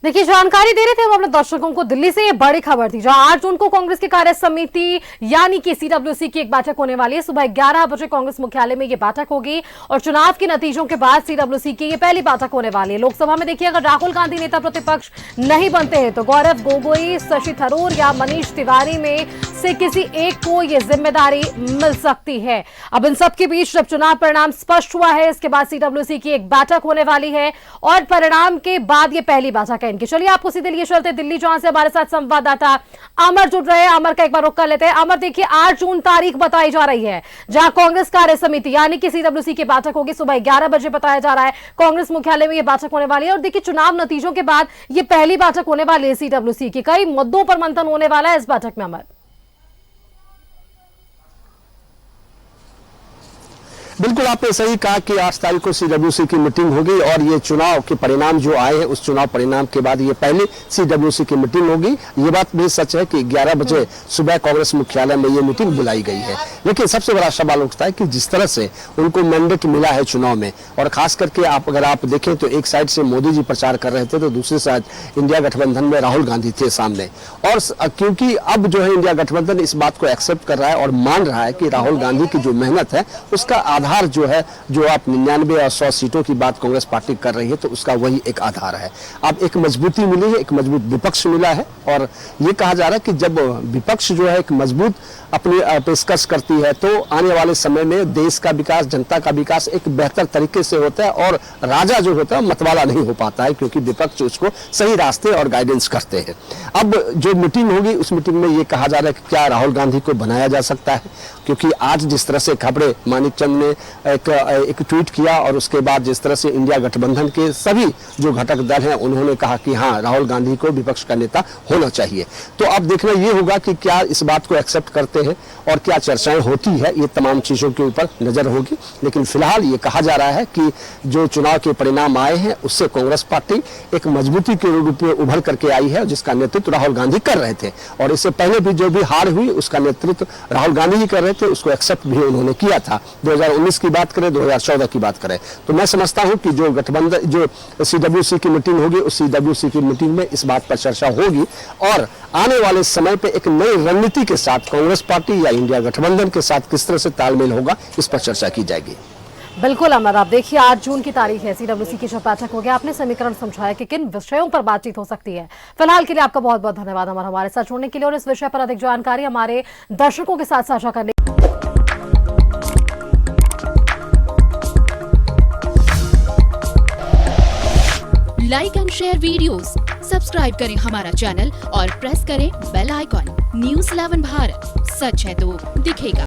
देखिए, जानकारी दे रहे थे हम अपने दर्शकों को। दिल्ली से ये बड़ी खबर थी, जहां 8 जून को कांग्रेस की कार्य समिति यानी कि सीडब्ल्यूसी की एक बैठक होने वाली है। सुबह 11 बजे कांग्रेस मुख्यालय में ये बैठक होगी और चुनाव के नतीजों के बाद सीडब्ल्यूसी की ये पहली बैठक होने वाली है। लोकसभा में देखिए, अगर राहुल गांधी नेता प्रतिपक्ष नहीं बनते हैं तो गौरव गोगोई, शशि थरूर या मनीष तिवारी में से किसी एक को ये जिम्मेदारी मिल सकती है। अब इन सबके बीच जब चुनाव परिणाम स्पष्ट हुआ है, इसके बाद सीडब्ल्यूसी की एक बैठक होने वाली है और परिणाम के बाद ये पहली बैठक है इनकी। चलिए आपको सीधे लिए चलते दिल्ली, जहां से हमारे साथ संवाददाता अमर जुड़ रहे हैं। अमर का एक बार रुख कर लेते हैं। अमर, देखिए 8 जून तारीख बताई जा रही है जहां कांग्रेस कार्य समिति यानी कि सीडब्ल्यूसी की बैठक होगी। सुबह 11 बजे बताया जा रहा है कांग्रेस मुख्यालय में यह बैठक होने वाली है। और देखिए, चुनाव नतीजों के बाद यह पहली बैठक होने वाली है सीडब्ल्यूसी की। कई मुद्दों पर मंथन होने वाला है इस बैठक में। अमर, बिल्कुल आपने सही कहा कि 8 तारीख को सीडब्ल्यूसी की मीटिंग होगी और ये चुनाव के परिणाम जो आए हैं उस चुनाव परिणाम के बाद ये पहली सीडब्ल्यूसी की मीटिंग होगी। ये बात भी सच है कि 11 बजे सुबह कांग्रेस मुख्यालय में ये मीटिंग बुलाई गई है। लेकिन सबसे बड़ा सवाल उठता है कि जिस तरह से उनको मैंडेट मिला है चुनाव में, और खास करके अगर आप देखें तो एक साइड से मोदी जी प्रचार कर रहे थे तो दूसरी साइड इंडिया गठबंधन में राहुल गांधी थे सामने। और क्योंकि अब जो है इंडिया गठबंधन इस बात को एक्सेप्ट कर रहा है और मान रहा है कि राहुल गांधी की जो मेहनत है उसका आधार जो है, जो आप 99 और 100 सीटों की बात कांग्रेस पार्टी कर रही है, तो उसका वही एक आधार है। अब एक मजबूती मिली है, एक मजबूत विपक्ष मिला है और ये कहा जा रहा है कि जब विपक्ष जो है एक मजबूत अपनी पेशकश करती है तो आने वाले समय में देश का विकास, जनता का विकास एक बेहतर तरीके से होता है और राजा जो होता है मतवाला नहीं हो पाता है, क्योंकि विपक्ष उसको सही रास्ते और गाइडेंस करते हैं। अब जो मीटिंग होगी उस मीटिंग में ये कहा जा रहा है कि क्या राहुल गांधी को बनाया जा सकता है, क्योंकि आज जिस तरह से खबरें मानिक चंद ने एक ट्वीट किया और उसके बाद जिस तरह से इंडिया गठबंधन के सभी जो घटक दल हैं उन्होंने कहा कि हाँ, राहुल गांधी को विपक्ष का नेता होना चाहिए। तो अब देखना ये होगा कि क्या इस बात को एक्सेप्ट करते हैं और क्या चर्चाएं होती है, ये तमाम चीजों के ऊपर नजर होगी। लेकिन फिलहाल ये कहा जा रहा है कि जो चुनाव के परिणाम आए हैं उससे कांग्रेस पार्टी एक मजबूती के रूप में उभर करके आई है, जिसका नेतृत्व राहुल गांधी कर रहे थे। और इससे पहले भी जो भी हार हुई उसका नेतृत्व राहुल गांधी ही कर रहे थे, उसको एक्सेप्ट भी उन्होंने किया था। 2019 की बात करें, 2014 की बात करें, तो मैं समझता हूं कि जो गठबंधन, जो सीडब्ल्यूसी की मीटिंग होगी उस सीडब्ल्यूसी की मीटिंग में इस बात पर चर्चा होगी और आने वाले समय पे एक नई रणनीति के साथ कांग्रेस पार्टी या इंडिया गठबंधन के साथ किस तरह से तालमेल होगा, इस पर चर्चा की जाएगी। बिल्कुल अमर, आप देखिए 8 जून की तारीख है सीडब्ल्यूसी की जो बैठक हो गया। आपने समीकरण समझाया कि किन विषयों पर बातचीत हो सकती है। फिलहाल के लिए आपका बहुत बहुत धन्यवाद अमर, हमारे साथ जुड़ने के लिए और इस विषय पर अधिक जानकारी हमारे दर्शकों के साथ साझा करने। Like and share videos, subscribe करें हमारा चैनल और प्रेस करें बेल आइकॉन। न्यूज़ 11 भारत, सच है तो दिखेगा।